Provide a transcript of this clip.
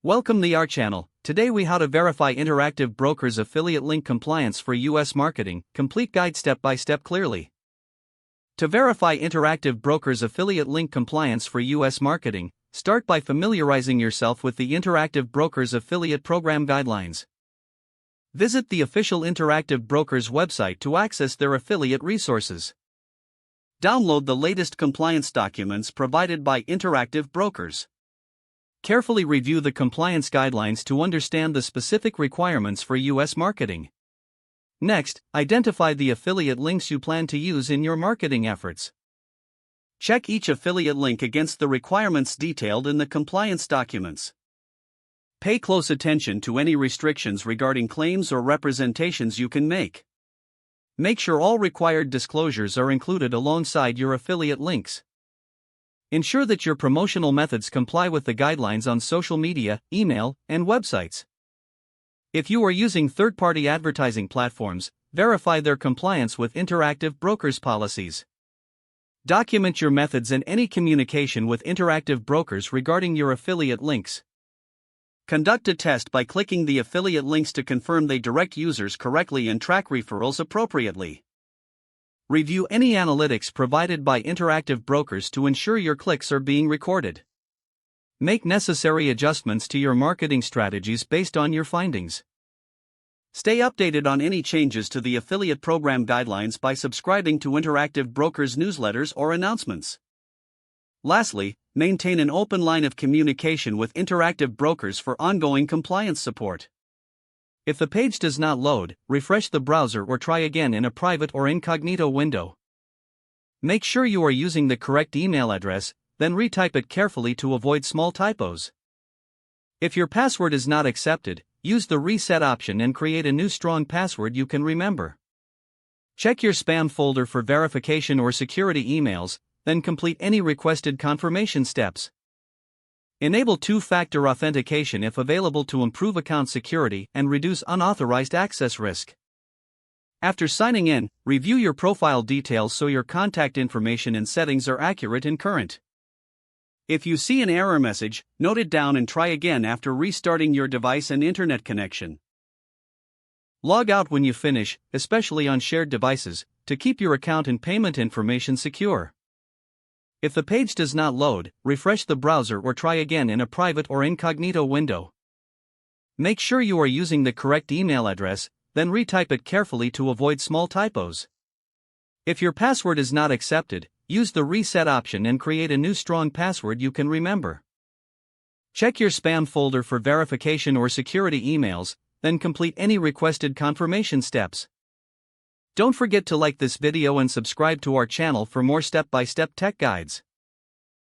Welcome to our channel. Today we how to verify Interactive Brokers affiliate link compliance for US marketing, complete guide step by step clearly. To verify Interactive Brokers affiliate link compliance for US marketing, start by familiarizing yourself with the Interactive Brokers affiliate program guidelines. Visit the official Interactive Brokers website to access their affiliate resources. Download the latest compliance documents provided by Interactive Brokers. Carefully review the compliance guidelines to understand the specific requirements for US marketing. Next, identify the affiliate links you plan to use in your marketing efforts. Check each affiliate link against the requirements detailed in the compliance documents. Pay close attention to any restrictions regarding claims or representations you can make. Make sure all required disclosures are included alongside your affiliate links. Ensure that your promotional methods comply with the guidelines on social media, email, and websites. If you are using third-party advertising platforms, verify their compliance with Interactive Brokers policies. Document your methods and any communication with Interactive Brokers regarding your affiliate links. Conduct a test by clicking the affiliate links to confirm they direct users correctly and track referrals appropriately. Review any analytics provided by Interactive Brokers to ensure your clicks are being recorded. Make necessary adjustments to your marketing strategies based on your findings. Stay updated on any changes to the affiliate program guidelines by subscribing to Interactive Brokers newsletters or announcements. Lastly, maintain an open line of communication with Interactive Brokers for ongoing compliance support. If the page does not load, refresh the browser or try again in a private or incognito window. Make sure you are using the correct email address, then retype it carefully to avoid small typos. If your password is not accepted, use the reset option and create a new strong password you can remember. Check your spam folder for verification or security emails, then complete any requested confirmation steps. Enable two-factor authentication if available to improve account security and reduce unauthorized access risk. After signing in, review your profile details so your contact information and settings are accurate and current. If you see an error message, note it down and try again after restarting your device and internet connection. Log out when you finish, especially on shared devices, to keep your account and payment information secure. If the page does not load, refresh the browser or try again in a private or incognito window. Make sure you are using the correct email address, then retype it carefully to avoid small typos. If your password is not accepted, use the reset option and create a new strong password you can remember. Check your spam folder for verification or security emails, then complete any requested confirmation steps. Don't forget to like this video and subscribe to our channel for more step-by-step tech guides.